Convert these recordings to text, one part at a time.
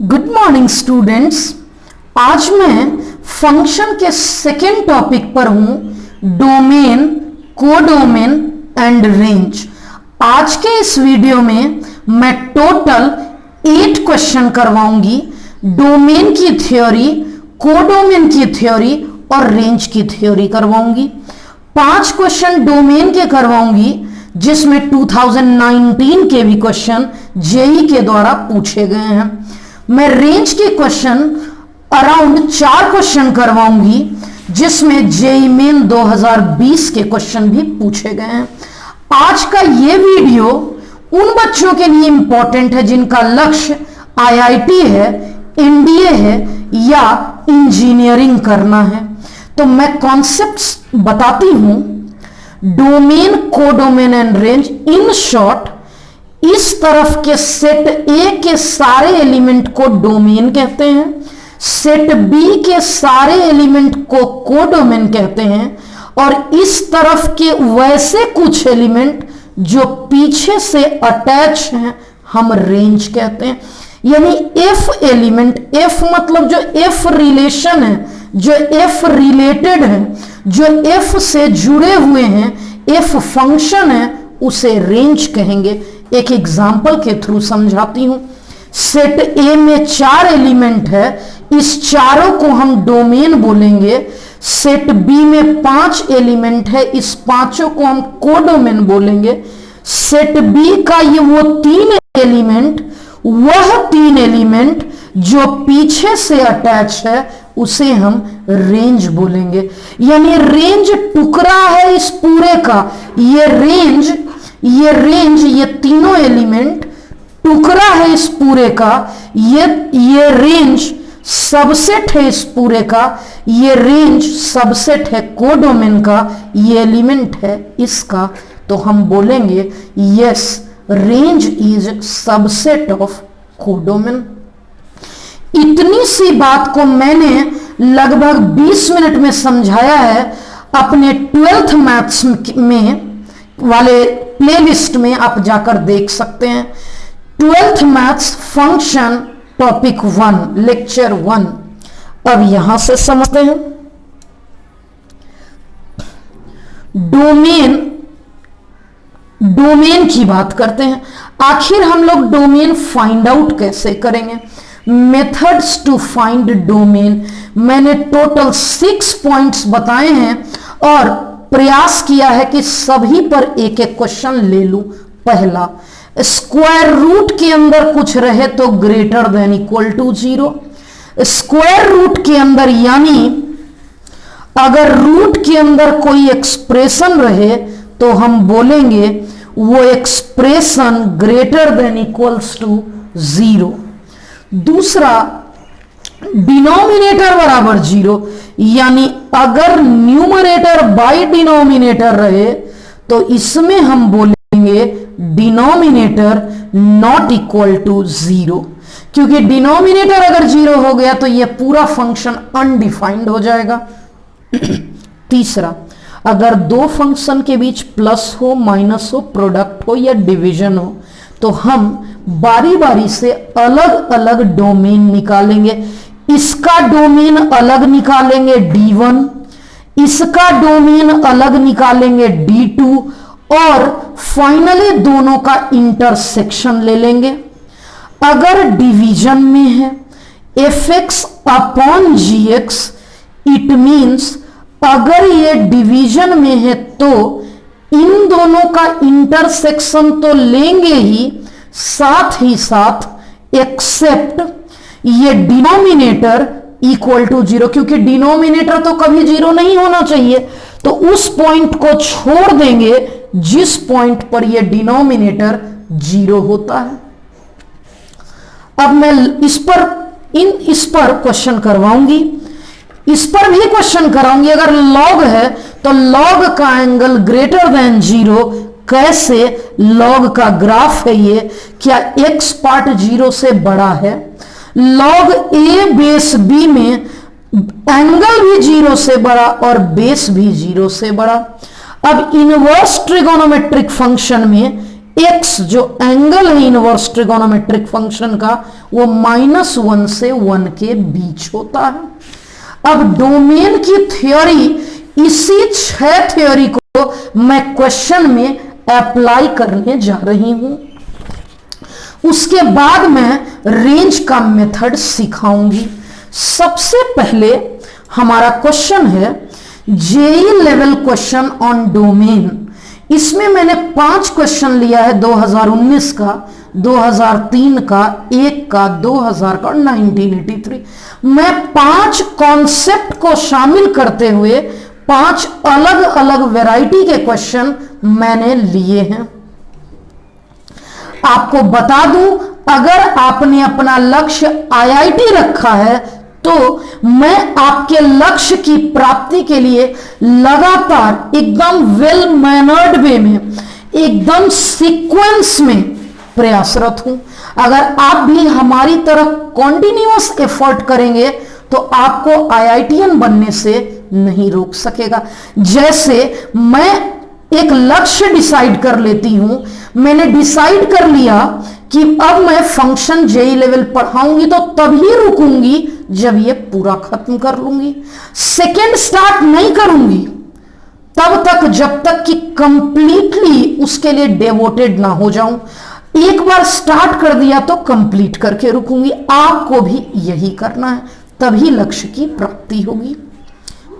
Good morning students. आज मैं function के सेकेंड टॉपिक पर हूं, डोमेन, कोडोमेन एंड रेंज। आज के इस वीडियो में मैं टोटल 8 क्वेश्चन करवाऊंगी। डोमेन की थ्योरी, कोडोमेन की थ्योरी और रेंज की थ्योरी करवाऊंगी। 5 क्वेश्चन डोमेन के करवाऊंगी जिसमें 2019 के भी क्वेश्चन जेई के द्वारा पूछे गए हैं। मैं रेंज के क्वेश्चन अराउंड 4 क्वेश्चन करवाऊंगी जिसमें जेई मेन 2020 के क्वेश्चन भी पूछे गए हैं। आज का ये वीडियो उन बच्चों के लिए इंपॉर्टेंट है जिनका लक्ष्य आईआईटी है, एनडीए है या इंजीनियरिंग करना है। तो मैं कॉन्सेप्ट्स बताती हूं। Domain, codomain and range, in short इस तरफ के सेट ए के सारे एलिमेंट को डोमेन कहते हैं, सेट बी के सारे एलिमेंट को कोडोमेन कहते हैं, और इस तरफ के वैसे कुछ एलिमेंट जो पीछे से अटैच हैं हम रेंज कहते हैं। यानी एफ एलिमेंट, एफ मतलब जो एफ रिलेशन है, जो एफ रिलेटेड है, जो एफ से जुड़े हुए हैं, एफ फंक्शन है, उसे रेंज कहेंगे। एक एग्जाम्पल के थ्रू समझाती हूं। सेट ए में 4 एलिमेंट है, इस चारों को हम डोमेन बोलेंगे। सेट बी में 5 एलिमेंट है, इस पांचों को हम कोडोमेन बोलेंगे। सेट बी का ये वो 3 एलिमेंट, वह 3 एलिमेंट जो पीछे से अटैच है, उसे हम रेंज बोलेंगे। यानी रेंज टुकड़ा है इस पूरे का। ये रेंज, ये तीनों एलिमेंट टुकड़ा है इस पूरे का। ये रेंज सबसेट है इस पूरे का। ये रेंज सबसेट है कोडोमेन का। ये एलिमेंट है इसका। तो हम बोलेंगे yes, range is subset of codomain. इतनी सी बात को मैंने लगभग 20 मिनट में समझाया है। अपने 12th मैथ्स में वाले प्लेलिस्ट में आप जाकर देख सकते हैं। 12th maths function topic 1, lecture 1। अब यहां से समझते हैं। डोमेन की बात करते हैं। आखिर हम लोग डोमेन फाइंड आउट कैसे करेंगे? Methods to find domain. मैंने टोटल 6 पॉइंट्स बताए हैं और प्रयास किया है कि सभी पर एक एक क्वेश्चन ले लूं। पहला, स्क्वायर रूट के अंदर कुछ रहे तो greater than equal to 0। Square root के अंदर यानी अगर रूट के अंदर कोई एक्सप्रेशन रहे तो हम बोलेंगे वो expression greater than equals to 0। दूसरा, डिनोमिनेटर बराबर 0, यानी अगर न्यूमरेटर बाय डिनोमिनेटर रहे तो इसमें हम बोलेंगे डिनोमिनेटर नॉट इक्वल टू 0। क्योंकि डिनोमिनेटर अगर 0 हो गया तो यह पूरा फंक्शन अनडिफाइंड हो जाएगा। तीसरा, अगर 2 फंक्शन के बीच प्लस हो, माइनस हो, प्रोडक्ट हो या डिवीजन हो तो हम बारी बारी से अलग अलग डोमेन निकालेंगे। इसका डोमेन अलग निकालेंगे D1, इसका डोमेन अलग निकालेंगे D2 और फाइनली दोनों का इंटरसेक्शन ले लेंगे। अगर डिवीजन में है fx upon gx, it means अगर ये डिवीजन में है तो इन दोनों का इंटरसेक्शन तो लेंगे ही, साथ ही साथ एक्सेप्ट ये डिनोमिनेटर इक्वल टू 0। क्योंकि डिनोमिनेटर तो कभी 0 नहीं होना चाहिए, तो उस पॉइंट को छोड़ देंगे जिस पॉइंट पर ये डिनोमिनेटर 0 होता है। अब मैं इस पर क्वेश्चन करवाऊंगी, इस पर भी क्वेश्चन कराऊंगी। अगर लॉग है तो लॉग का एंगल ग्रेटर देन 0 कैसे? लॉग का ग्राफ है ये। क्या x पार्ट 0 से बड़ा है? लॉग a बेस b में एंगल भी 0 से बड़ा और बेस भी 0 से बड़ा। अब इनवर्स ट्रिगोनोमेट्रिक फंक्शन में x जो एंगल है इनवर्स ट्रिगोनोमेट्रिक फंक्शन का वो -1 से 1 के बीच होता है। अब डोमेन की थ्योरी, इसी 6 थ्योरी को मैं क्वेश्चन में अप्लाई करने जा रही हूं। उसके बाद मैं रेंज का मेथड सिखाऊंगी। सबसे पहले हमारा क्वेश्चन है JEE level question on domain. इसमें मैंने 5 क्वेश्चन लिया है, 2019 का, 2003 का, 1 का, 2000 का और 1983। मैं 5 कॉन्सेप्ट को शामिल करते हुए 5 अलग अलग वैरायटी के क्वेश्चन मैंने लिए हैं। आपको बता दूं, अगर आपने अपना लक्ष्य आईआईटी रखा है तो मैं आपके लक्ष्य की प्राप्ति के लिए लगातार एकदम वेल मैनर्ड वे में, एकदम सीक्वेंस में प्रयासरत हूं। अगर आप भी हमारी तरह कॉन्टिन्यूअस एफर्ट करेंगे तो आपको आईआईटीएन बनने से नहीं रोक सकेगा। जैसे मैं एक लक्ष्य डिसाइड कर लेती हूं, मैंने डिसाइड कर लिया कि अब मैं फंक्शन जेई लेवल पढ़ाऊंगी तो तभी रुकूंगी जब ये पूरा खत्म कर लूंगी। सेकेंड स्टार्ट नहीं करूंगी तब तक जब तक कि कंप्लीटली उसके लिए डेवोटेड ना हो जाऊं। एक बार स्टार्ट कर दिया तो कंप्लीट करके रुकूंगी। आपको भी यही करना है, तभी लक्ष्य की प्राप्ति होगी।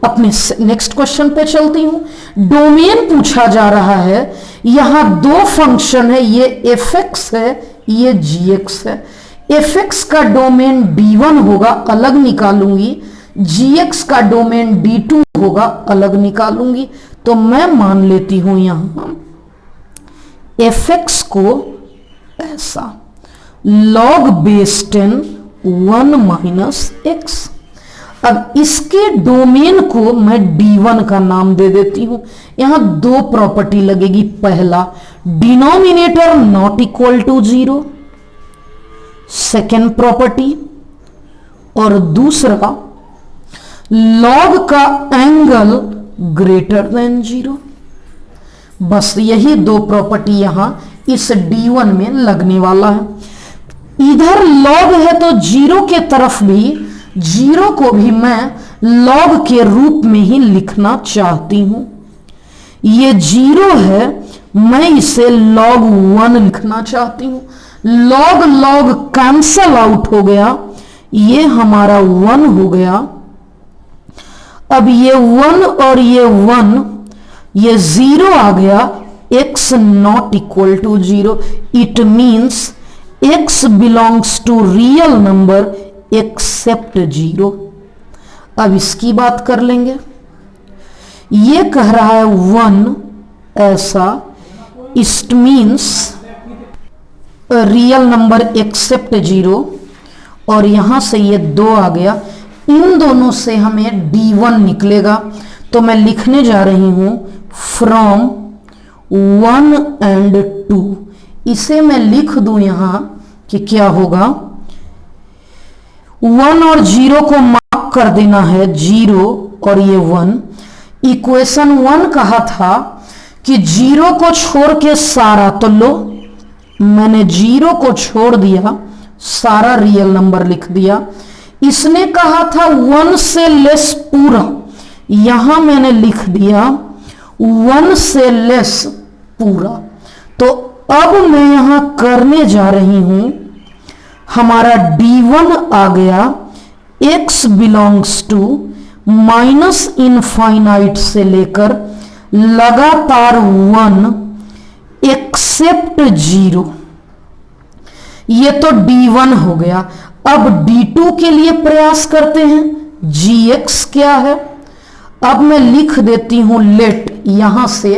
अपने नेक्स्ट क्वेश्चन पे चलती हूं। डोमेन पूछा जा रहा है, यहां 2 फंक्शन है, ये fx है, ये gx है। fx का डोमेन d1 होगा, अलग निकालूंगी। gx का डोमेन d2 होगा, अलग निकालूंगी। तो मैं मान लेती हूं यहां fx को ऐसा log बेस 10 1 - x। अब इसके डोमेन को मैं d1 का नाम दे देती हूं। यहां 2 प्रॉपर्टी लगेगी। पहला, denominator not equal to 0, second property, और दूसरा लॉग का एंगल ग्रेटर देन 0। बस यही 2 प्रॉपर्टी यहां इस d1 में लगने वाला है। इधर लॉग है तो 0 के तरफ भी, 0 को भी मैं log के रूप में ही लिखना चाहती हूं। ये 0 है, मैं इसे log 1 लिखना चाहती हूं। log log कैंसल आउट हो गया, ये हमारा 1 हो गया। अब ये 1 और ये 1, ये 0 आ गया। x not equal to 0, it means x belongs to real number except 0। अब इसकी बात कर लेंगे। ये कह रहा है 1 ऐसा, it means real number except 0, और यहां से ये 2 आ गया। इन दोनों से हमें d1 निकलेगा। तो मैं लिखने जा रही हूं फ्रॉम 1 and 2। इसे मैं लिख दूं यहां कि क्या होगा, 1 और 0 को मार्क कर देना है, 0 और ये 1। इक्वेशन 1 कहा था कि 0 को छोड़ के सारा, तो लो मैंने 0 को छोड़ दिया, सारा रियल नंबर लिख दिया। इसने कहा था 1 से लेस पूरा, यहां मैंने लिख दिया 1 से लेस पूरा। तो अब मैं यहां करने जा रही हूं, हमारा d1 आ गया, x belongs to minus infinite से लेकर लगातार 1 एक्सेप्ट 0। ये तो d1 हो गया। अब d2 के लिए प्रयास करते हैं। gx क्या है, अब मैं लिख देती हूं लेट, यहां से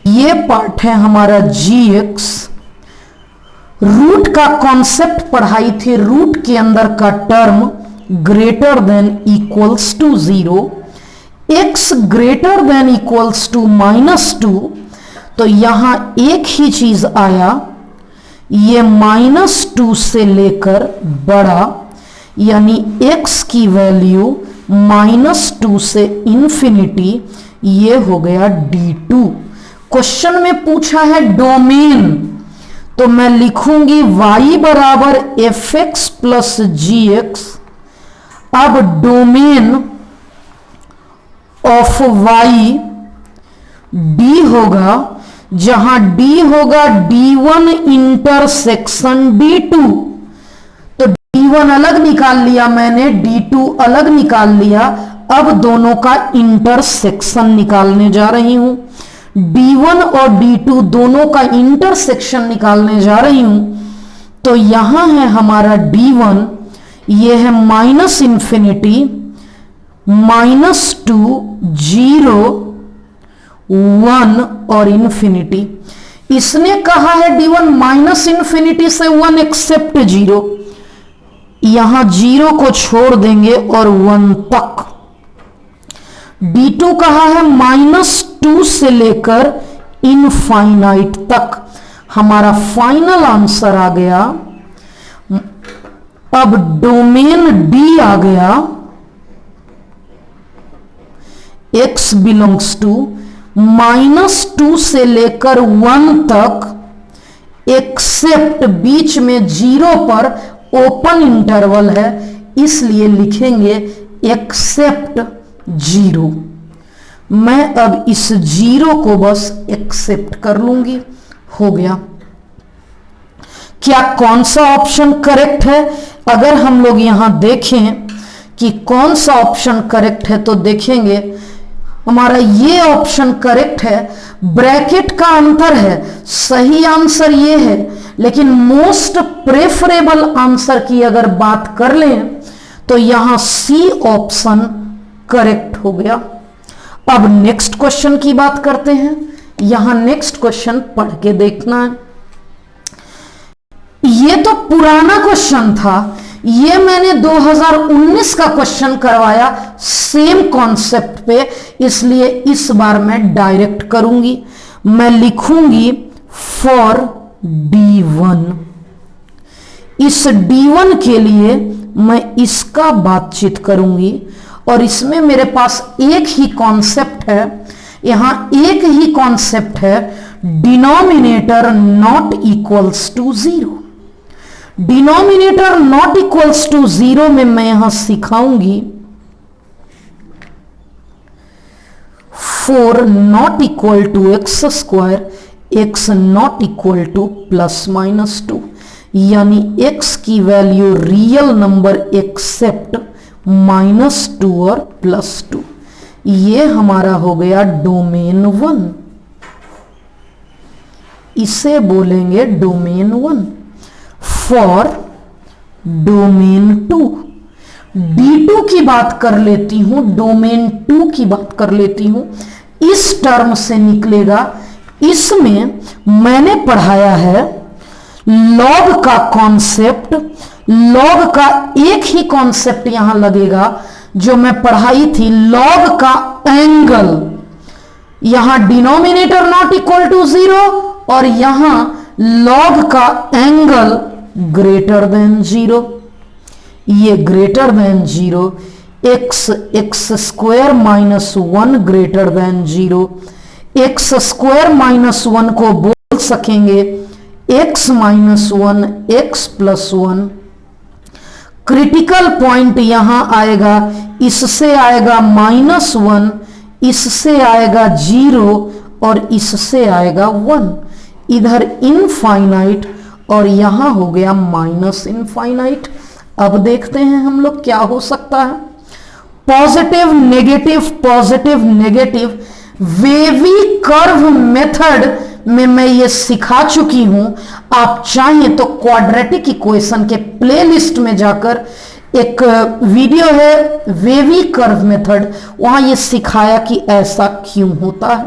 ये पार्ट है हमारा gx। रूट का कॉन्सेप्ट पढ़ाई थी, रूट के अंदर का term greater than equals to 0, x greater than equals to -2। तो यहां एक ही चीज आया, ये -2 से लेकर बड़ा, यानी x की वैल्यू -2 से इंफिनिटी, ये हो गया d2। क्वेश्चन में पूछा है डोमेन, तो मैं लिखूंगी y बराबर एफ एक्स प्लस जी एक्स। अब डोमेन ऑफ y d होगा, जहां d होगा d1 इंटरसेक्शन d2, तो d1 अलग निकाल लिया मैंने, d2 अलग निकाल लिया। अब दोनों का इंटरसेक्शन निकालने जा रही हूं, d1 और d2 दोनों का इंटरसेक्शन निकालने जा रही हूं। तो यहां है हमारा d1, ये है माइनस इंफिनिटी, -2, 0, 1 और इंफिनिटी। इसने कहा है d1 माइनस इंफिनिटी से 1 एक्सेप्ट 0, यहां 0 को छोड़ देंगे और 1 तक। d2 कहा है -2 से लेकर इनफाइनाइट तक। हमारा फाइनल आंसर आ गया। अब डोमेन d आ गया, x बिलोंग्स टू -2 से लेकर 1 तक, एक्सेप्ट बीच में 0 पर ओपन इंटरवल है, इसलिए लिखेंगे एक्सेप्ट 0। मैं अब इस 0 को बस एक्सेप्ट कर लूंगी, हो गया। क्या कौन सा ऑप्शन करेक्ट है? अगर हम लोग यहां देखें कि कौन सा ऑप्शन करेक्ट है, तो देखेंगे हमारा ये ऑप्शन करेक्ट है। ब्रैकेट का अंतर है, सही आंसर ये है, लेकिन मोस्ट प्रेफरेबल आंसर की अगर बात कर लें तो यहां सी ऑप्शन करेक्ट हो गया। अब नेक्स्ट क्वेश्चन की बात करते हैं। यहां नेक्स्ट क्वेश्चन पढ़ के देखना है। ये तो पुराना क्वेश्चन था, ये मैंने 2019 का क्वेश्चन करवाया सेम कॉन्सेप्ट पे, इसलिए इस बार मैं डायरेक्ट करूंगी। मैं लिखूंगी फॉर D1। इस D1 के लिए मैं इसका बातचीत करूंगी, और इसमें मेरे पास एक ही कॉन्सेप्ट है, यहां एक ही कॉन्सेप्ट है, denominator not equals to 0। Denominator not equals to 0 में मैं यहां सिखाऊंगी 4 not equal to x square, x not equal to ±2, यानी x की वैल्यू रियल नंबर एक्सेप्ट -2 और +2। ये हमारा हो गया डोमेन 1, इसे बोलेंगे डोमेन 1। फॉर डोमेन 2, D2 की बात कर लेती हूं, डोमेन 2 की बात कर लेती हूं। इस टर्म से निकलेगा, इसमें मैंने पढ़ाया है लॉग का कॉन्सेप्ट। लॉग का एक ही कॉन्सेप्ट यहां लगेगा जो मैं पढ़ाई थी, लॉग का एंगल। यहां डिनोमिनेटर नॉट इक्वल टू 0 और यहां लॉग का एंगल ग्रेटर देन 0। ये greater than 0, x square -1 greater than 0। X square -1 को बोल सकेंगे x -1, x +1। क्रिटिकल पॉइंट यहां आएगा, इससे आएगा -1, इससे आएगा 0 और इससे आएगा 1। इधर इनफाइनाइट और यहां हो गया माइनस इनफाइनाइट। अब देखते हैं हम लोग क्या हो सकता है। Positive negative wavy curve method में मैं ये सिखा चुकी हूं। आप चाहें तो क्वाड्रेटिक इक्वेशन के प्लेलिस्ट में जाकर एक वीडियो है वेवी कर्व मेथड, वहां ये सिखाया कि ऐसा क्यों होता है।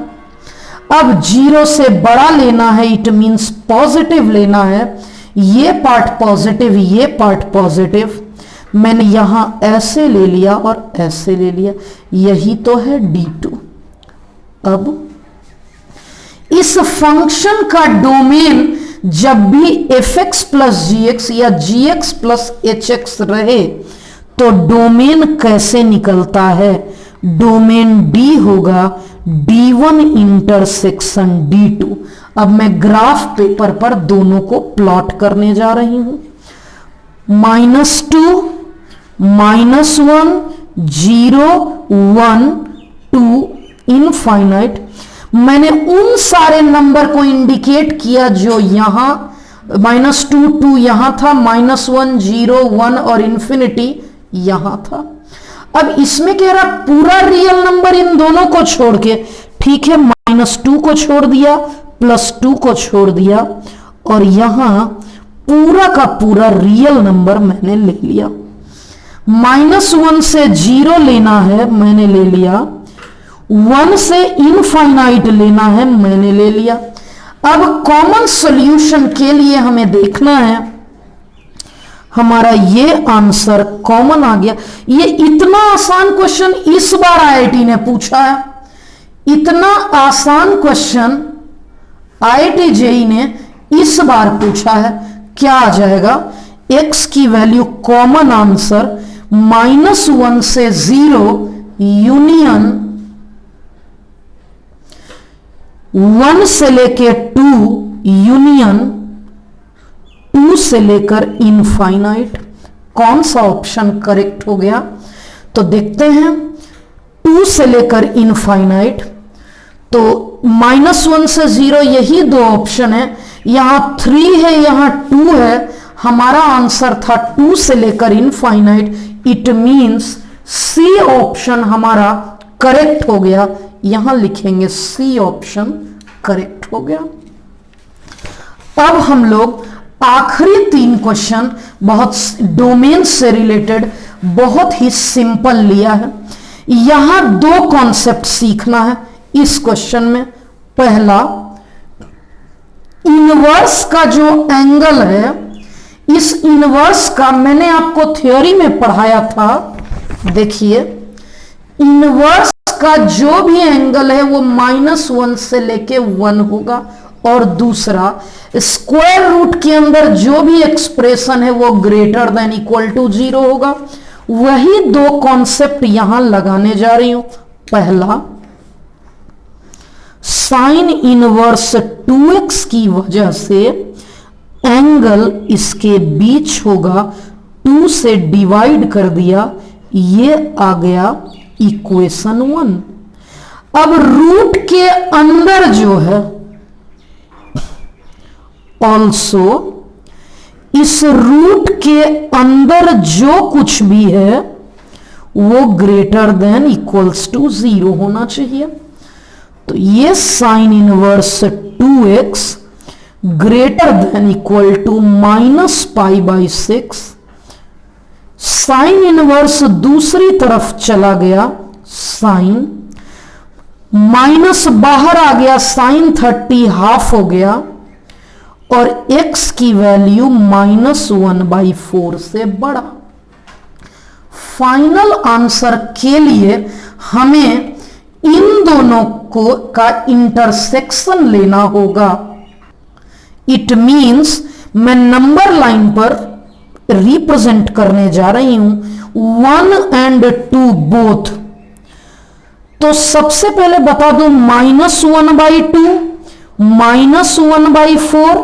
अब 0 से बड़ा लेना है, इट मींस पॉजिटिव लेना है। ये पार्ट पॉजिटिव, ये पार्ट पॉजिटिव। मैंने यहां ऐसे ले लिया और ऐसे ले लिया, यही तो है D2। अब इस फंक्शन का डोमेन जब भी fx + gx या gx + hx रहे तो डोमेन कैसे निकलता है डोमेन डी होगा D1 इंटरसेक्शन D2। अब मैं ग्राफ पेपर पर दोनों को प्लॉट करने जा रही हूं। -2, -1, 0, 1, 2 इनफाइनाइट। मैंने उन सारे नंबर को इंडिकेट किया जो यहां -2, 2 यहां था, -1, 0, 1 और इंफिनिटी यहां था। अब इसमें कह रहा पूरा रियल नंबर इन दोनों को छोड़ के, ठीक है, -2 को छोड़ दिया, +2 को छोड़ दिया और यहां पूरा का पूरा रियल नंबर मैंने ले लिया। -1 से 0 लेना है, मैंने ले लिया। 1 से इनफाइनाइट लेना है, मैंने ले लिया। अब कॉमन सॉल्यूशन के लिए हमें देखना है, हमारा ये आंसर कॉमन आ गया। ये इतना आसान क्वेश्चन इस बार आईआईटी ने पूछा है, इतना आसान क्वेश्चन आईआईटी जेईई ने इस बार पूछा है। क्या आ जाएगा? x की वैल्यू कॉमन आंसर -1 से 0 यूनियन 1 से लेके 2 यूनियन 2 से लेकर इनफाइनाइट। कौन सा ऑप्शन करेक्ट हो गया? तो देखते हैं। 2 से लेकर इनफाइनाइट, तो -1 से 0 यही दो ऑप्शन है। यहां 3 है, यहां 2 है। हमारा आंसर था 2 से लेकर infinite. It means C option हमारा करेक्ट हो गया। यहां लिखेंगे सी ऑप्शन करेक्ट हो गया। अब हम लोग आखिरी 3 क्वेश्चन बहुत डोमेन से रिलेटेड, बहुत ही सिंपल लिया है। यहां 2 कॉन्सेप्ट सीखना है इस क्वेश्चन में। पहला, इनवर्स का जो एंगल है, इस इनवर्स का मैंने आपको थ्योरी में पढ़ाया था। देखिए, इनवर्स का जो भी एंगल है वो -1 से लेके 1 होगा। और दूसरा, स्क्वायर रूट के अंदर जो भी एक्सप्रेशन है वो ग्रेटर देन इक्वल टू 0 होगा। वही 2 कॉन्सेप्ट यहां लगाने जा रही हूं। पहला, साइन इनवर्स 2x की वजह से एंगल इसके बीच होगा, 2 से डिवाइड कर दिया, ये आ गया इक्वेशन 1। अब रूट के अंदर जो है, ऑल्सो इस रूट के अंदर जो कुछ भी है वो ग्रेटर देन इक्वल्स टू 0 होना चाहिए। तो ये sine inverse 2x greater than equal to -π/6। Sine inverse दूसरी तरफ चला गया, साइन माइनस बाहर आ गया, साइन 30 हाफ हो गया और x की वैल्यू -1/4 से बड़ा। फाइनल आंसर के लिए हमें इन दोनों को का इंटरसेक्शन लेना होगा। इट मींस मैं नंबर लाइन पर रिप्रेजेंट करने जा रही हूं 1 and 2 बोथ। तो सबसे पहले बता दूं, -1/2, -1/4,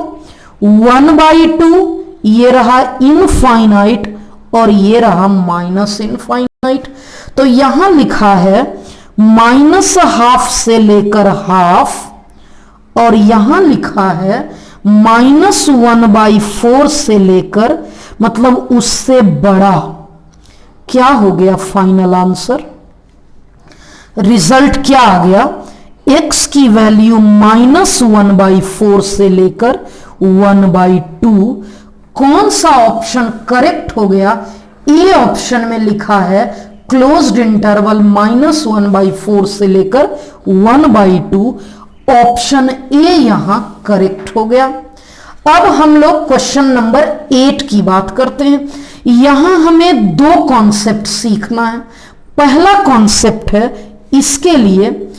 1/2, ये रहा इनफाइनाइट और ये रहा माइनस इनफाइनाइट। तो यहां लिखा है -½ से लेकर हाफ और यहां लिखा है -1/4 से लेकर, मतलब उससे बड़ा। क्या हो गया फाइनल आंसर? रिजल्ट क्या आ गया? x की वैल्यू -1/4 से लेकर 1/2। कौन सा ऑप्शन करेक्ट हो गया? ए ऑप्शन में लिखा है क्लोज्ड इंटरवल -1/4 से लेकर 1/2। ऑप्शन ए यहां करेक्ट हो गया। अब हम लोग क्वेश्चन नंबर 8 की बात करते हैं। यहां हमें 2 कॉन्सेप्ट सीखना है। पहला कॉन्सेप्ट है, इसके लिए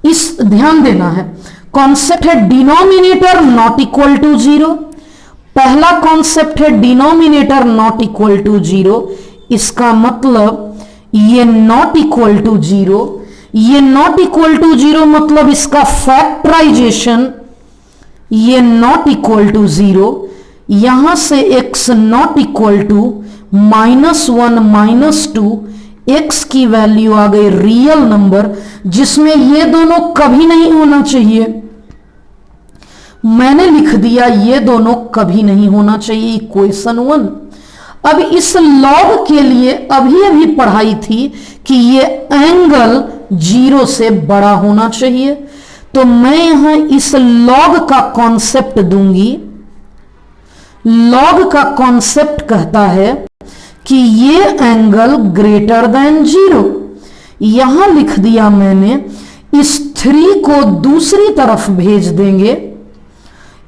इस ध्यान देना है, कॉन्सेप्ट है डिनोमिनेटर नॉट इक्वल टू 0। पहला कॉन्सेप्ट है डिनोमिनेटर नॉट इक्वल टू 0। इसका मतलब ये नॉट इक्वल टू जीरो, ये नॉट इक्वल टू जीरो मतलब इसका फैक्टराइजेशन, ये नॉट इक्वल टू जीरो, यहां से x not equal to -1 -2, x की वैल्यू आ गई रियल नंबर, जिसमें ये दोनों कभी नहीं होना चाहिए। मैंने लिख दिया ये दोनों कभी नहीं होना चाहिए, इक्वेशन 1। अब इस लॉग के लिए अभी अभी पढ़ाई थी कि ये एंगल 0 से बड़ा होना चाहिए, तो मैं यहां इस लॉग का कॉन्सेप्ट दूंगी। लॉग का कॉन्सेप्ट कहता है कि ये एंगल ग्रेटर देन 0। यहां लिख दिया मैंने, इस 3 को दूसरी तरफ भेज देंगे,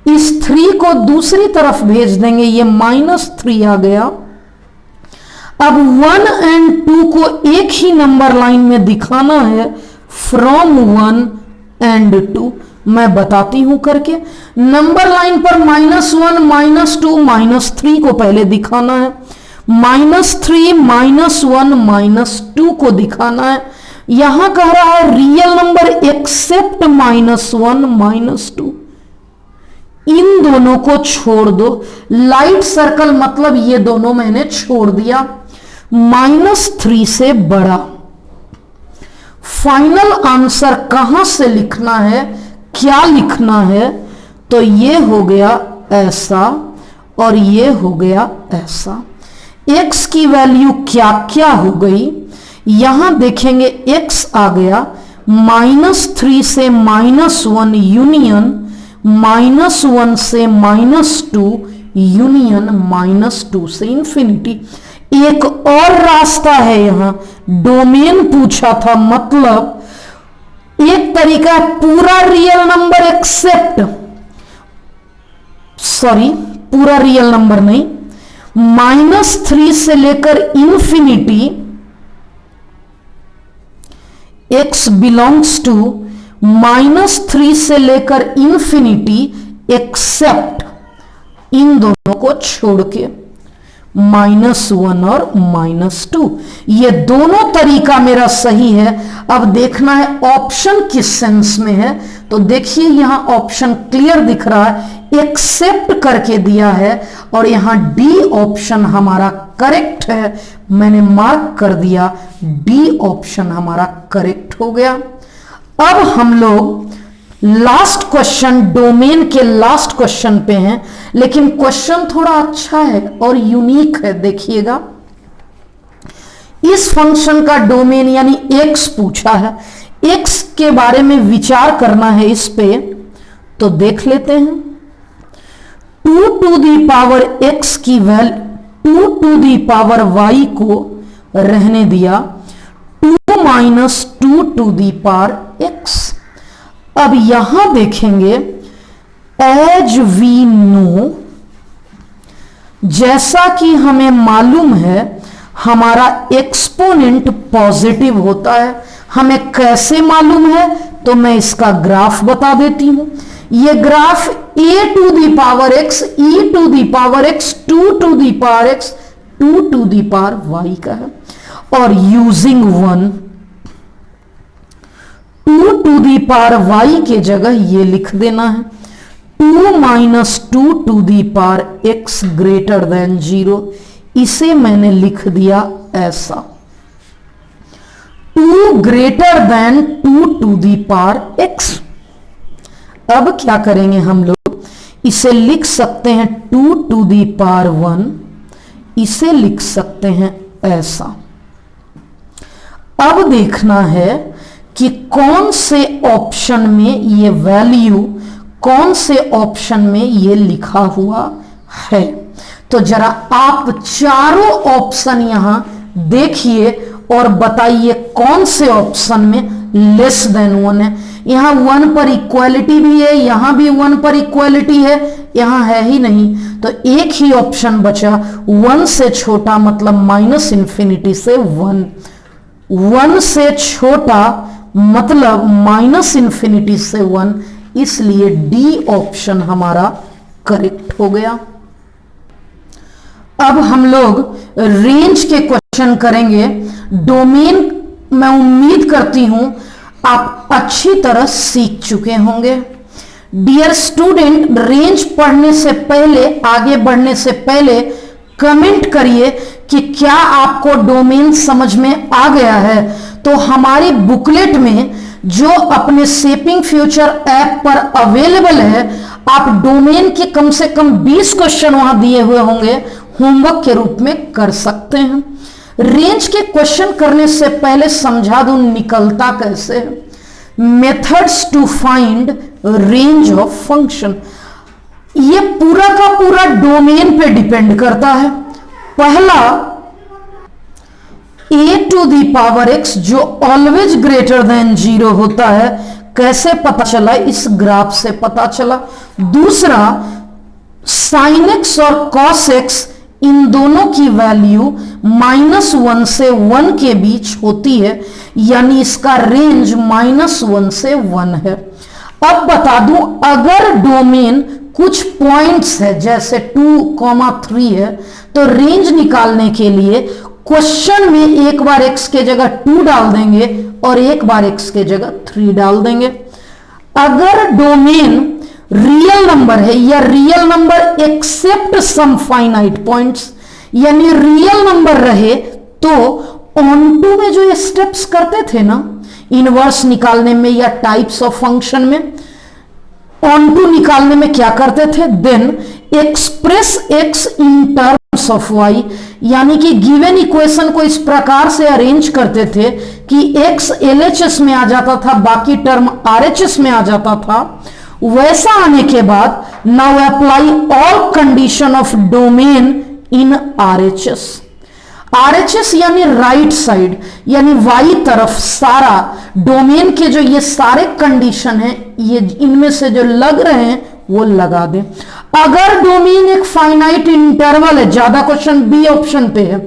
इस 3 को दूसरी तरफ भेज देंगे, ये -3 आ गया। अब 1 एंड 2 को एक ही नंबर लाइन में दिखाना है, फ्रॉम 1 एंड 2। मैं बताती हूं करके। नंबर लाइन पर -1 -2 -3 को पहले दिखाना है, -3 -1 -2 को दिखाना है। यहां कह रहा है रियल नंबर एक्सेप्ट -1 -2, इन दोनों को छोड़ दो। लाइट सर्कल मतलब ये दोनों मैंने छोड़ दिया। -3 से बड़ा। फाइनल आंसर कहां से लिखना है, क्या लिखना है, तो ये हो गया ऐसा और ये हो गया ऐसा। x की वैल्यू क्या क्या हो गई, यहां देखेंगे x आ गया -3 से -1 यूनियन, -1 से -2 यूनियन, -2 से इंफिनिटी। एक और रास्ता है, यहां डोमेन पूछा था, मतलब एक तरीका है पूरा रियल नंबर एक्सेप्ट, सॉरी पूरा रियल नंबर नहीं, -3 से लेकर इंफिनिटी, x बिलोंग्स टू -3 से लेकर इंफिनिटी एक्सेप्ट, इन दोनों को छोड़ के -1 और -2। ये दोनों तरीका मेरा सही है। अब देखना है ऑप्शन किस सेंस में है, तो देखिए यहां ऑप्शन क्लियर दिख रहा है, एक्सेप्ट करके दिया है, और यहां डी ऑप्शन हमारा करेक्ट है। मैंने मार्क कर दिया, डी ऑप्शन हमारा करेक्ट हो गया। अब हम लोग लास्ट क्वेश्चन, डोमेन के लास्ट क्वेश्चन पे हैं, लेकिन क्वेश्चन थोड़ा अच्छा है और यूनिक है। देखिएगा, इस फंक्शन का डोमेन यानी x पूछा है, x के बारे में विचार करना है इस पे, तो देख लेते हैं। 2 टू दी पावर x की value 2 to the power y को रहने दिया, 2 - 2 टू दी पावर x। अब यहां देखेंगे, एज वी नो, जैसा कि हमें मालूम है हमारा एक्सपोनेंट पॉजिटिव होता है। हमें कैसे मालूम है, तो मैं इसका ग्राफ बता देती हूं। ये graph a to the power x, e to the power x, 2 to the power x, 2 to the power y का है। और using 1, 2 to the power y के जगह ये लिख देना है, 2 - 2 to the power x greater than 0। इसे मैंने लिख दिया ऐसा, 2 greater than 2 to the power x। अब क्या करेंगे हम लोग, इसे लिख सकते हैं 2 टू दी पावर 1, इसे लिख सकते हैं ऐसा। अब देखना है कि कौन से ऑप्शन में ये वैल्यू, कौन से ऑप्शन में ये लिखा हुआ है। तो जरा आप चारों ऑप्शन यहां देखिए और बताइए कौन से ऑप्शन में लेस देन 1 है। यहां 1 पर इक्वालिटी भी है, यहां भी 1 पर इक्वालिटी है, यहां है ही नहीं, तो एक ही ऑप्शन बचा 1 से छोटा, मतलब -∞ से 1, 1 से छोटा मतलब -∞ से 1, इसलिए डी ऑप्शन हमारा करेक्ट हो गया। अब हम लोग रेंज के क्वेश्चन क्वेश्चन करेंगे। डोमेन मैं उम्मीद करती हूं आप अच्छी तरह सीख चुके होंगे। डियर स्टूडेंट, रेंज पढ़ने से पहले, आगे बढ़ने से पहले कमेंट करिए कि क्या आपको डोमेन समझ में आ गया है। तो हमारी बुकलेट में जो अपने शेपिंग फ्यूचर ऐप पर अवेलेबल है, आप डोमेन के कम से कम 20 क्वेश्चन वहां दिए हुए होंगे, होमवर्क के रूप में कर सकते हैं। रेंज के क्वेश्चन करने से पहले समझा दूं निकलता कैसे है। Methods to find range of function, ये पूरा का पूरा डोमेन पे डिपेंड करता है। पहला a to the power x जो ऑलवेज ग्रेटर देन 0 होता है, कैसे पता चला? इस ग्राफ से पता चला। दूसरा sin x और cos x, इन दोनों की वैल्यू -1 से 1 के बीच होती है, यानी इसका रेंज -1 से 1 है। अब बता दूं, अगर डोमेन कुछ पॉइंट्स है जैसे 2,3 है, तो रेंज निकालने के लिए क्वेश्चन में एक बार x के जगह 2 डाल देंगे और एक बार x के जगह 3 डाल देंगे। अगर डोमेन रियल नंबर है या real number except some finite points, यानी रियल नंबर रहे, तो ऑनटू में जो ये स्टेप्स करते थे ना इनवर्स निकालने में या टाइप्स ऑफ फंक्शन में, ऑनटू निकालने में क्या करते थे? Then express x in terms of y, यानी कि गिवन इक्वेशन को इस प्रकार से अरेंज करते थे कि x LHS में आ जाता था, बाकी टर्म RHS में आ जाता था। वैसा आने के बाद now apply all condition of domain in RHS। RHS यानी राइट साइड, यानी वाई तरफ सारा डोमेन के जो ये सारे कंडीशन हैं, ये इनमें से जो लग रहे हैं वो लगा दें। अगर डोमेन एक फाइनाइट इंटरवल है, ज्यादा क्वेश्चन बी ऑप्शन पे है,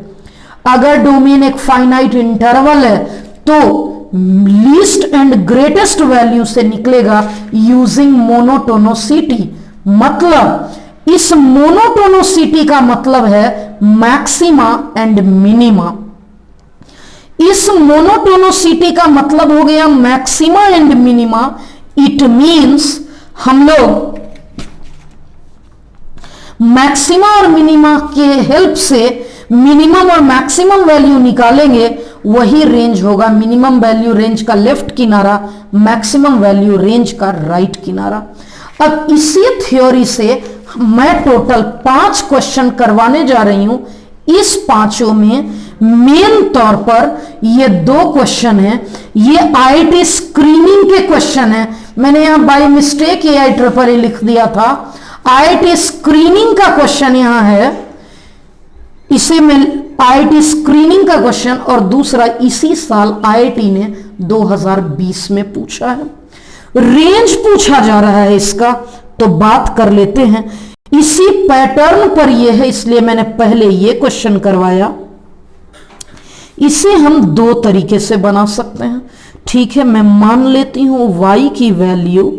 अगर डोमेन एक फाइनाइट इंटरवल है तो लीस्ट एंड ग्रेटेस्ट वैल्यू से निकलेगा यूजिंग मोनोटोनोसिटी। मतलब इस मोनोटोनोसिटी का मतलब है मैक्सिमा एंड मिनिमा। इस मोनोटोनोसिटी का मतलब हो गया maxima and minima. It means हम लोग मैक्सिमा और मिनिमा के हेल्प से मिनिमम और मैक्सिमम वैल्यू निकालेंगे, वही रेंज होगा। मिनिमम वैल्यू रेंज का लेफ्ट किनारा, मैक्सिमम वैल्यू रेंज का राइट किनारा। अब इसी थ्योरी से मैं टोटल 5 क्वेश्चन करवाने जा रही हूं। इस पांचों में मेन तौर पर ये 2 क्वेश्चन हैं, ये IIT स्क्रीनिंग के क्वेश्चन हैं। मैंने यहां बाय मिस्टेक AI लिख दिया था। IIT स्क्रीनिंग का क्वेश्चन यहां है, इसे मैं IIT स्क्रीनिंग का क्वेश्चन, और दूसरा इसी साल IIT ने 2020 में पूछा है। रेंज पूछा जा रहा है इसका, तो बात कर लेते हैं। इसी पैटर्न पर यह है, इसलिए मैंने पहले यह क्वेश्चन करवाया। इसे हम 2 तरीके से बना सकते हैं। ठीक है, मैं मान लेती हूं y की वैल्यू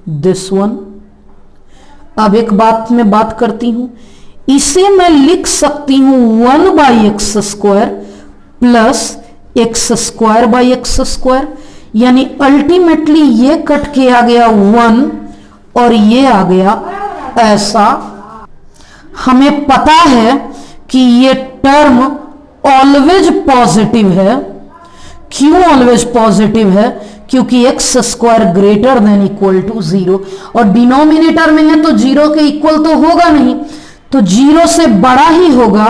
दिस वन। अब एक बात मैं बात करती हूं, इसे मैं लिख सकती हूं 1/x² प्लस x²/x², यानी अल्टीमेटली ये कट के आ गया 1 और ये आ गया ऐसा। हमें पता है कि ये टर्म ऑलवेज पॉजिटिव है। क्यों ऑलवेज पॉजिटिव है? क्योंकि x² greater than equal to 0, और डिनोमिनेटर में है तो 0 के इक्वल तो होगा नहीं, तो 0 से बड़ा ही होगा।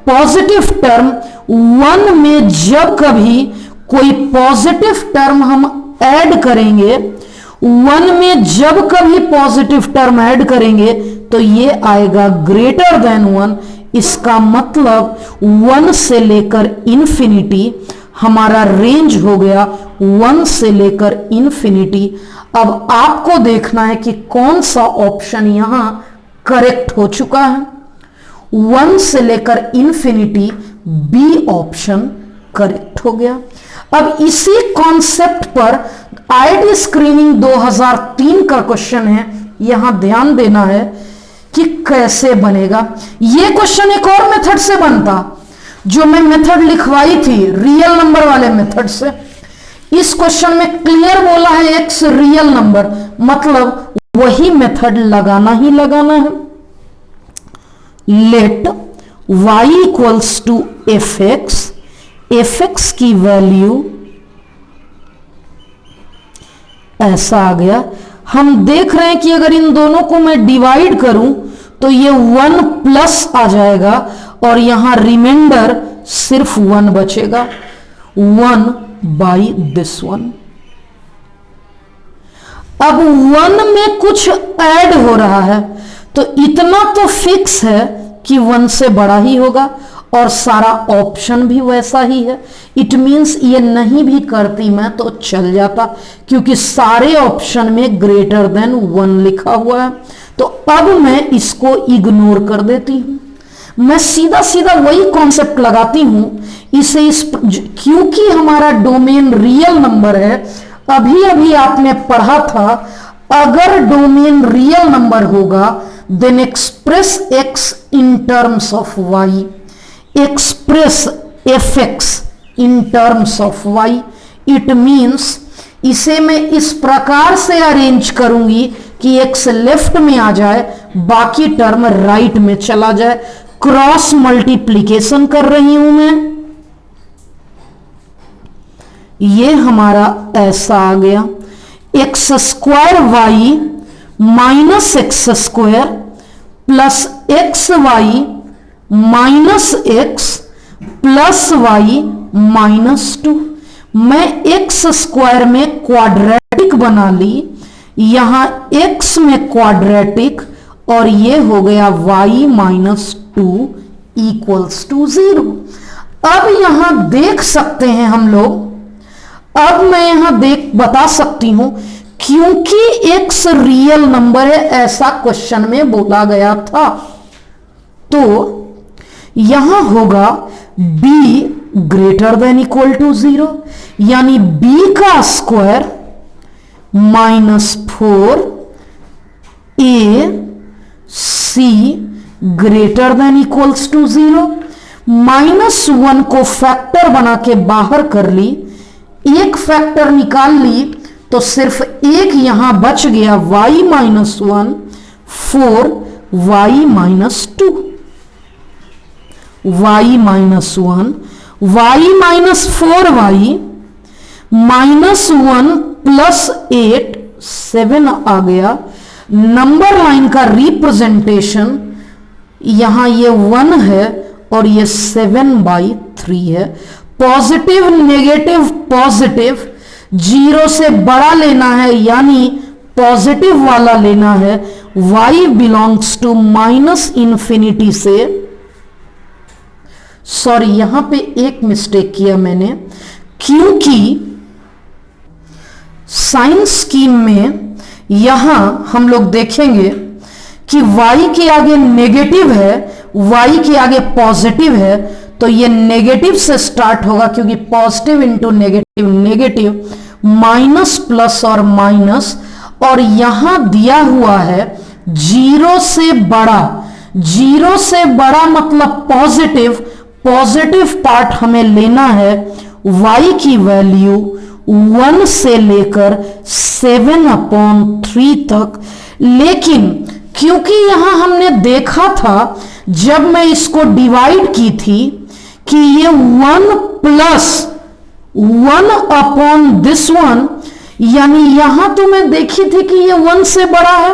पॉजिटिव टर्म 1 में जब कभी कोई पॉजिटिव टर्म हम ऐड करेंगे, 1 में जब कभी पॉजिटिव टर्म ऐड करेंगे तो ये आएगा ग्रेटर देन 1। इसका मतलब 1 से लेकर इंफिनिटी, हमारा रेंज हो गया 1 से लेकर इंफिनिटी। अब आपको देखना है कि कौन सा ऑप्शन यहां करेक्ट हो चुका है। 1 से लेकर इंफिनिटी, बी ऑप्शन करेक्ट हो गया। अब इसी कॉन्सेप्ट पर IIT स्क्रीनिंग 2003 का क्वेश्चन है, यहां ध्यान देना है कि कैसे बनेगा। यह क्वेश्चन एक और मेथड से बनता। जो मैं मेथड लिखवाई थी रियल नंबर वाले मेथड से, इस क्वेश्चन में क्लियर बोला है एक्स रियल नंबर, मतलब वही मेथड लगाना ही लगाना है। Let y equals to f x की वैल्यू ऐसा आ गया। हम देख रहे हैं कि अगर इन दोनों को मैं डिवाइड करूं तो ये 1 प्लस आ जाएगा और यहां रिमाइंडर सिर्फ 1 बचेगा, 1 बाई दिस 1। अब 1 में कुछ ऐड हो रहा है तो इतना तो फिक्स है कि 1 से बड़ा ही होगा और सारा ऑप्शन भी वैसा ही है। इट मींस ये नहीं भी करती मैं तो चल जाता, क्योंकि सारे ऑप्शन में ग्रेटर देन 1 लिखा हुआ है। तो अब मैं इसको इग्नोर कर देती हूं। मैं सीधा सीधा वही कॉन्सेप्ट लगाती हूं इसे क्योंकि हमारा डोमेन रियल नंबर है। अभी अभी आपने पढ़ा था अगर डोमेन रियल नंबर होगा then express x in terms of y, express f x in terms of y. It means इसे मैं इस प्रकार से अरेंज करूंगी कि एक्स लेफ्ट में आ जाए, बाकी टर्म राइट में चला जाए। क्रॉस मल्टीप्लीकेशन कर रही हूं मैं, ये हमारा ऐसा आ गया, x square y minus x square plus x y minus x plus y minus 2। मैं एक्स स्क्वायर में क्वाड्रेटिक बना ली, यहां एक्स में क्वाड्रेटिक, और ये हो गया y माइनस 2 इक्वल्स टू 0। अब यहां देख सकते हैं हम लोग, अब मैं यहां बता सकती हूं क्योंकि x रियल नंबर है ऐसा क्वेश्चन में बोला गया था, तो यहां होगा b greater than equal to 0, यानी b का square minus 4 a c greater than equals to 0। -1 को फैक्टर बना के बाहर कर ली, एक फैक्टर निकाल ली तो सिर्फ एक यहां बच गया y minus 1 4 y minus 2, y minus 1 y minus 4y minus 1 plus 8 7 आ गया। नंबर लाइन का रिप्रेजेंटेशन यहां ये 1 है और ये 7/3 है। पॉजिटिव नेगेटिव पॉजिटिव 0 से बड़ा लेना है, यानी पॉजिटिव वाला लेना है। y belongs to minus infinity से, सॉरी यहां पे एक मिस्टेक किया मैंने, क्योंकि साइंस स्कीम में यहां हम लोग देखेंगे कि y के आगे नेगेटिव है, y के आगे पॉजिटिव है, तो ये नेगेटिव से स्टार्ट होगा क्योंकि positive into negative negative, minus plus और माइनस, और यहां दिया हुआ है 0 से बड़ा। 0 से बड़ा मतलब पॉजिटिव, पॉजिटिव पार्ट हमें लेना है। y की वैल्यू 1 से लेकर 7/3 तक, लेकिन क्योंकि यहां हमने देखा था जब मैं इसको डिवाइड की थी कि ये 1 प्लस 1/1, यानी यहां तो मैं देखी थी कि ये 1 से बड़ा है,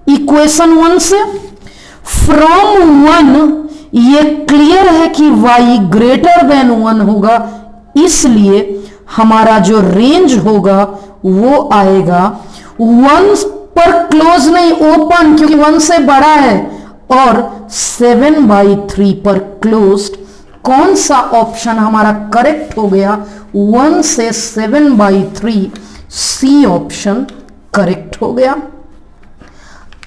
इक्वेशन 1 से। फ्रॉम 1 ये क्लियर है कि y ग्रेटर देन 1 होगा, इसलिए हमारा जो रेंज होगा वो आएगा 1 पर क्लोज नहीं, ओपन, क्योंकि 1 से बड़ा है, और 7/3 पर क्लोज्ड। कौन सा ऑप्शन हमारा करेक्ट हो गया? 1 से 7/3, सी ऑप्शन करेक्ट हो गया।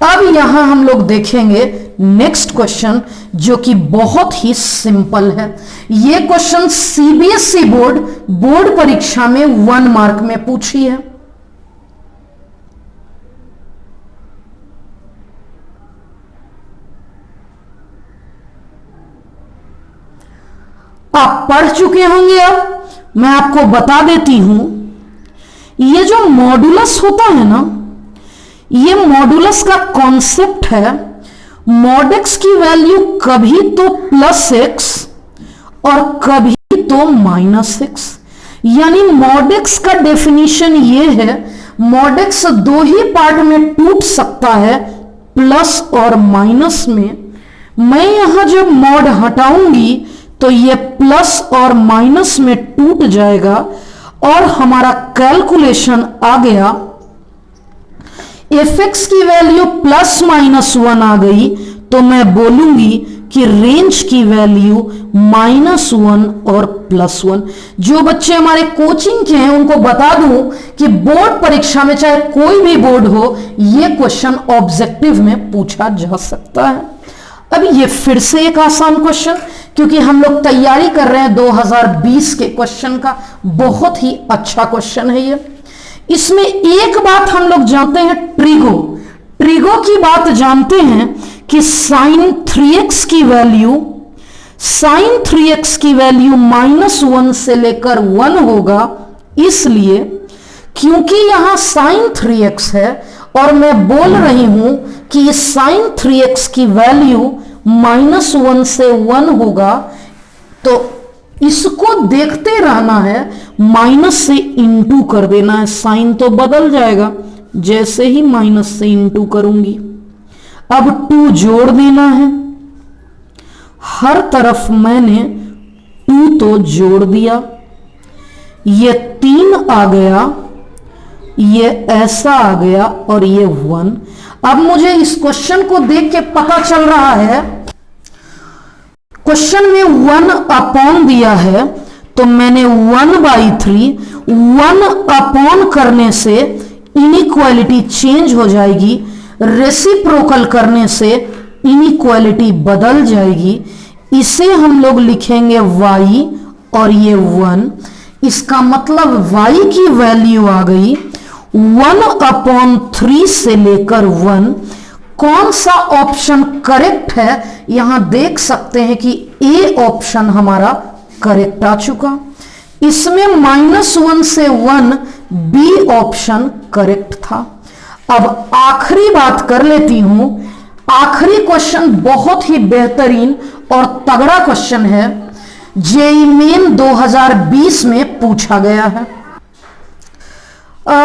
अब यहां हम लोग देखेंगे नेक्स्ट क्वेश्चन जो कि बहुत ही सिंपल है। यह क्वेश्चन सीबीएसई बोर्ड परीक्षा में 1 मार्क में पूछी है। आप पढ़ चुके होंगे। अब मैं आपको बता देती हूं, ये जो मॉडुलस होता है ना, ये मॉडुलस का कॉन्सेप्ट है, मॉड एक्स की वैल्यू कभी तो +x और कभी तो -x। यानी मॉड एक्स का डेफिनेशन ये है, मॉड एक्स दो ही पार्ट में टूट सकता है, प्लस और माइनस में। मैं यहां जब मॉड हटाऊंगी तो ये प्लस और माइनस में टूट जाएगा और हमारा कैलकुलेशन आ गया। fx की वैल्यू +-1 आ गई तो मैं बोलूंगी कि रेंज की वैल्यू -1 और +1। जो बच्चे हमारे कोचिंग के हैं उनको बता दूं कि बोर्ड परीक्षा में चाहे कोई भी बोर्ड हो, यह क्वेश्चन ऑब्जेक्टिव में पूछा जा सकता है। अब ये फिर से एक आसान क्वेश्चन, क्योंकि हम लोग तैयारी कर रहे हैं 2020 के क्वेश्चन का, बहुत ही अच्छा क्वेश्चन है ये। इसमें एक बात हम लोग जानते हैं, ट्रिगो की बात जानते हैं कि sin 3x की वैल्यू -1 से लेकर 1 होगा। इसलिए क्योंकि यहां sin 3x है और मैं बोल रही हूं कि sin 3x की वैल्यू -1 से 1 होगा, तो इसको देखते रहना है, माइनस से इंटू कर देना है, साइन तो बदल जाएगा जैसे ही माइनस से इंटू करूंगी। अब 2 जोड़ देना है, हर तरफ मैंने 2 तो जोड़ दिया, ये 3 आ गया, ये ऐसा आ गया और ये 1। अब मुझे इस क्वेश्चन को देख के पता चल रहा है, क्वेश्चन में 1 अपॉन दिया है, तो मैंने 1/3 1 अपॉन करने से इनइक्वालिटी चेंज हो जाएगी, रेसिप्रोकल करने से इनइक्वालिटी बदल जाएगी। इसे हम लोग लिखेंगे y और ये 1। इसका मतलब y की वैल्यू आ गई 1/3 से लेकर 1। कौन सा ऑप्शन करेक्ट है, यहां देख सकते हैं कि ए ऑप्शन हमारा करेक्ट आ चुका। इसमें -1 से 1 बी ऑप्शन करेक्ट था। अब आखिरी बात कर लेती हूं। आखिरी क्वेश्चन बहुत ही बेहतरीन और तगड़ा क्वेश्चन है, जेईई मेन 2020 में पूछा गया है।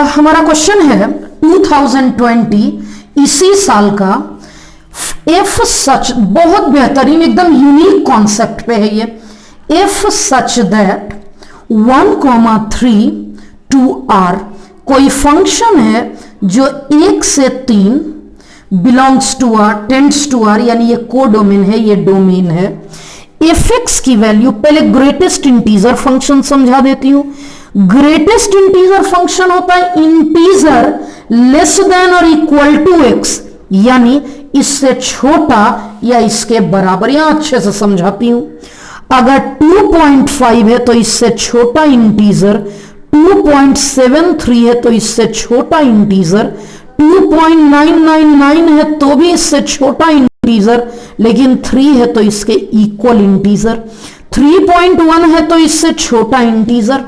हमारा क्वेश्चन है 2020 इसी साल का। इफ सच, बहुत बेहतरीन एकदम यूनिक कॉन्सेप्ट पे है ये। If such that 1,3 to r कोई फंक्शन है जो 1 से 3 belongs to r, tends to r, यानी ये कोडोमेन है, ये डोमेन है। fx की वैल्यू, पहले ग्रेटेस्ट इंटीजर फंक्शन समझा देती हूं। ग्रेटेस्ट इंटीजर फंक्शन होता है इंटीजर लेस देन और इक्वल टू x, यानी इससे छोटा या इसके बराबर। यहां अच्छे से समझाती हूं। अगर 2.5 है तो इससे छोटा इंटीजर, 2.73 है तो इससे छोटा इंटीजर, 2.999 है तो भी इससे छोटा इंटीजर, लेकिन 3 है तो इसके इक्वल इंटीजर, 3.1 है तो इससे छोटा इंटीजर।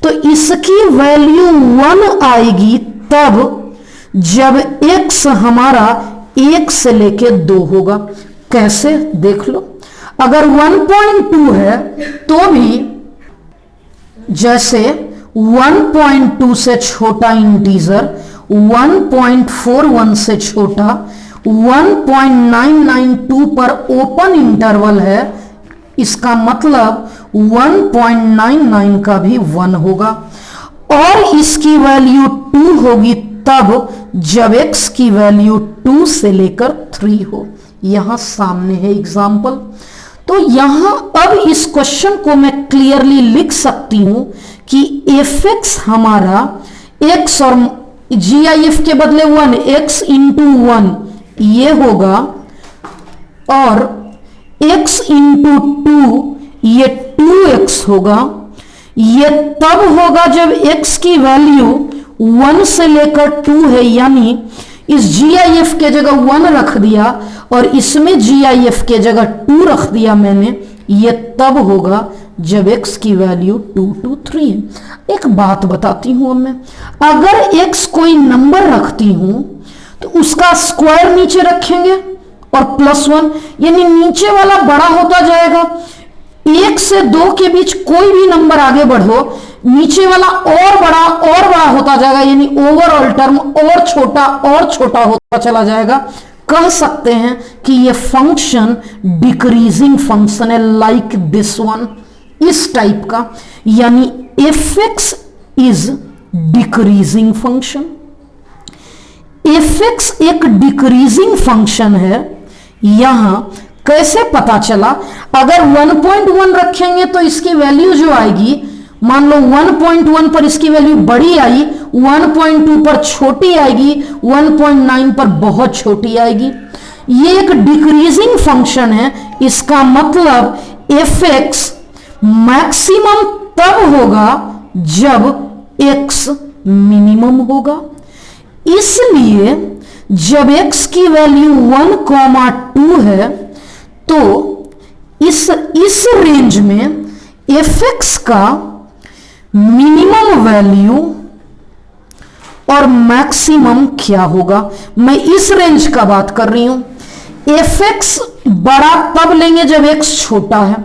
तो इसकी वैल्यू 1 आएगी तब जब x हमारा 1 से लेके 2 होगा। कैसे, देख लो। अगर 1.2 है तो भी जैसे 1.2 से छोटा इंटीजर, 1.41 से छोटा, 1.992 पर ओपन इंटरवल है, इसका मतलब 1.99 का भी 1 होगा। और इसकी वैल्यू 2 होगी तब जब x की वैल्यू 2 से लेकर 3 हो। यहां सामने है एग्जाम्पल। तो यहां अब इस क्वेश्चन को मैं क्लियरली लिख सकती हूं कि fx हमारा x और gif के बदले 1, x इंटू 1 ये होगा, और x इंटू 2 ये 2x होगा। ये तब होगा जब x की वैल्यू 1 से लेकर 2 है, यानी इस GIF के जगह 1 रख दिया और इसमें GIF के जगह 2 रख दिया मैंने। ये तब होगा जब x की वैल्यू 2 to 3 है। एक बात बताती हूं अब मैं, अगर x कोई नंबर रखती हूं तो उसका स्क्वायर नीचे रखेंगे और +1, यानी नीचे वाला बड़ा होता जाएगा। 1 से 2 के बीच कोई भी नंबर आगे बढ़ो, नीचे वाला और बड़ा होता जाएगा, यानी ओवरऑल टर्म और छोटा होता चला जाएगा। कह सकते हैं कि ये फंक्शन डिक्रीजिंग फंक्शन है, लाइक दिस वन, इस टाइप का, यानी fx is decreasing function. fx एक डिक्रीजिंग फंक्शन है। यहां कैसे पता चला? अगर 1.1 रखेंगे तो इसकी वैल्यू जो आएगी, मान लो 1.1 पर इसकी वैल्यू बड़ी आई, 1.2 पर छोटी आएगी, 1.9 पर बहुत छोटी आएगी। ये एक डिक्रीजिंग फंक्शन है। इसका मतलब fx मैक्सिमम तब होगा जब x मिनिमम होगा। इसलिए जब x की वैल्यू 1,2 है तो इस रेंज में fx का मिनिमम वैल्यू और मैक्सिमम क्या होगा? मैं इस रेंज का बात कर रही हूं। fx बड़ा तब लेंगे जब x छोटा है।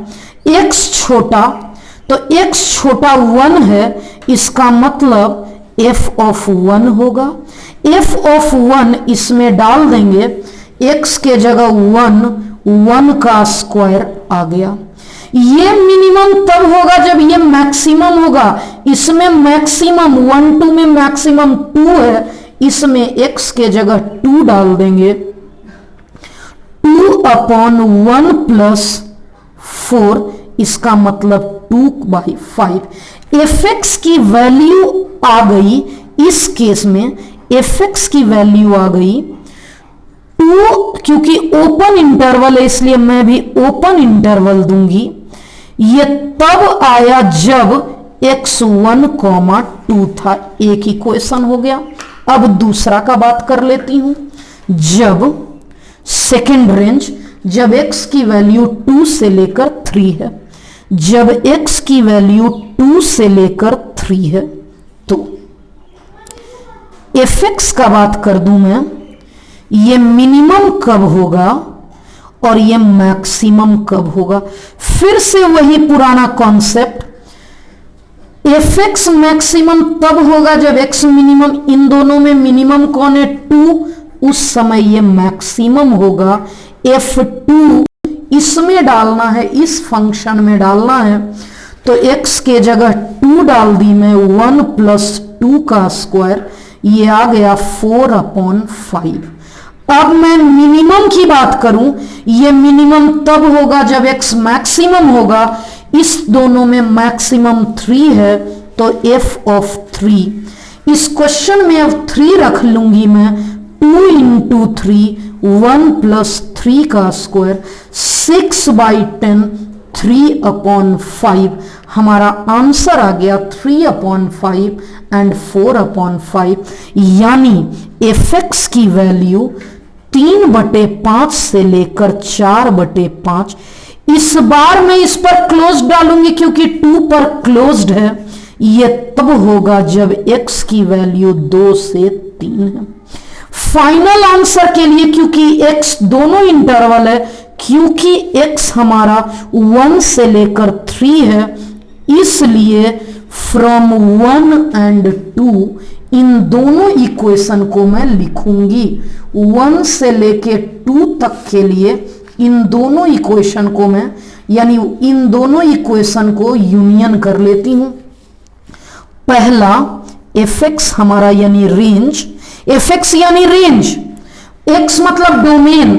x छोटा तो x छोटा 1 है, इसका मतलब f ऑफ 1 होगा। f ऑफ 1 इसमें डाल देंगे, x के जगह 1 का स्क्वायर आ गया। ये मिनिमम तब होगा जब ये मैक्सिमम होगा। इसमें मैक्सिमम 1 2 में मैक्सिमम 2 है, इसमें x के जगह 2 डाल देंगे। 2/1 + 4, इसका मतलब 2/5। fx की वैल्यू आ गई, इस केस में fx की वैल्यू आ गई 2, क्योंकि ओपन इंटरवल है इसलिए मैं भी ओपन इंटरवल दूंगी। ये तब आया जब x 1,2 था। एक ही क्वेश्चन हो गया। अब दूसरा का बात कर लेती हूं। जब सेकेंड रेंज, जब x की वैल्यू 2 से लेकर 3 है, जब x की वैल्यू 2 से लेकर 3 है तो fx का बात कर दूं मैं, ये मिनिमम कब होगा और ये मैक्सिमम कब होगा? फिर से वही पुराना कॉन्सेप्ट, fx मैक्सिमम तब होगा जब x मिनिमम, इन दोनों में मिनिमम कौन है? 2, उस समय ये मैक्सिमम होगा। f2 इसमें डालना है, इस फंक्शन में डालना है, तो x के जगह 2 डाल दी मैं, 1 + 2 का स्क्वायर, ये आ गया 4/5। अब मैं मिनिमम की बात करूं, ये मिनिमम तब होगा जब x मैक्सिमम होगा। इस दोनों में मैक्सिमम 3 है, तो f ऑफ 3, इस क्वेश्चन में अब 3 रख लूंगी मैं, 2 × 3, 1 + 3 का स्क्वायर, 6/10, 3/5। हमारा आंसर आ गया 3/5 एंड 4/5, यानी fx की वैल्यू 3/5 से लेकर 4/5। इस बार मैं इस पर क्लोज डालूंगी क्योंकि 2 पर क्लोज्ड है। यह तब होगा जब x की वैल्यू 2 से 3 है। फाइनल आंसर के लिए, क्योंकि x दोनों इंटरवल है, क्योंकि x हमारा 1 से लेकर 3 है, इसलिए फ्रॉम 1 एंड 2 इन दोनों इक्वेशन को मैं लिखूंगी। 1 से लेके 2 तक के लिए इन दोनों इक्वेशन को मैं, यानी इन दोनों इक्वेशन को यूनियन कर लेती हूं। पहला fx हमारा यानी रेंज, fx यानी रेंज, x मतलब डोमेन,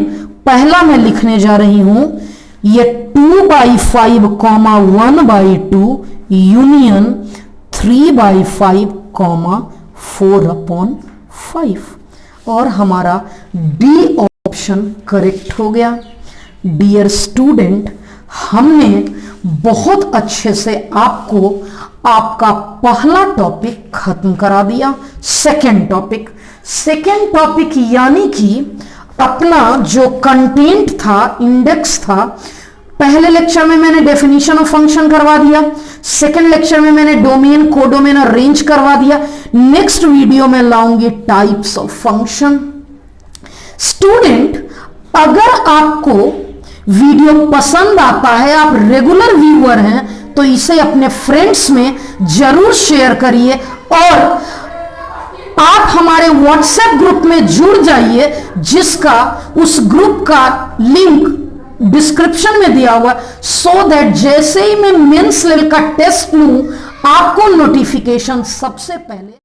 पहला मैं लिखने जा रही हूं, ये 2/5, 1/2 यूनियन 3/5, 4/5, और हमारा डी ऑप्शन करेक्ट हो गया। डियर स्टूडेंट, हमने बहुत अच्छे से आपको आपका पहला टॉपिक खत्म करा दिया। सेकंड टॉपिक यानी कि अपना जो कंटेंट था, इंडेक्स था, पहले लेक्चर में मैंने डेफिनेशन ऑफ फंक्शन करवा दिया, सेकंड लेक्चर में मैंने डोमेन, कोडोमेन और रेंज करवा दिया। नेक्स्ट वीडियो में लाऊंगी टाइप्स ऑफ फंक्शन। स्टूडेंट, अगर आपको वीडियो पसंद आता है, आप रेगुलर व्यूअर हैं, तो इसे अपने फ्रेंड्स में जरूर शेयर करिए और आप हमारे व्हाट्सएप ग्रुप में जुड़ जाइए, जिसका उस ग्रुप का लिंक डिस्क्रिप्शन में दिया हुआ, सो दैट जैसे ही मैं मेंस लेवल का टेस्ट लूं, आपको नोटिफिकेशन सबसे पहले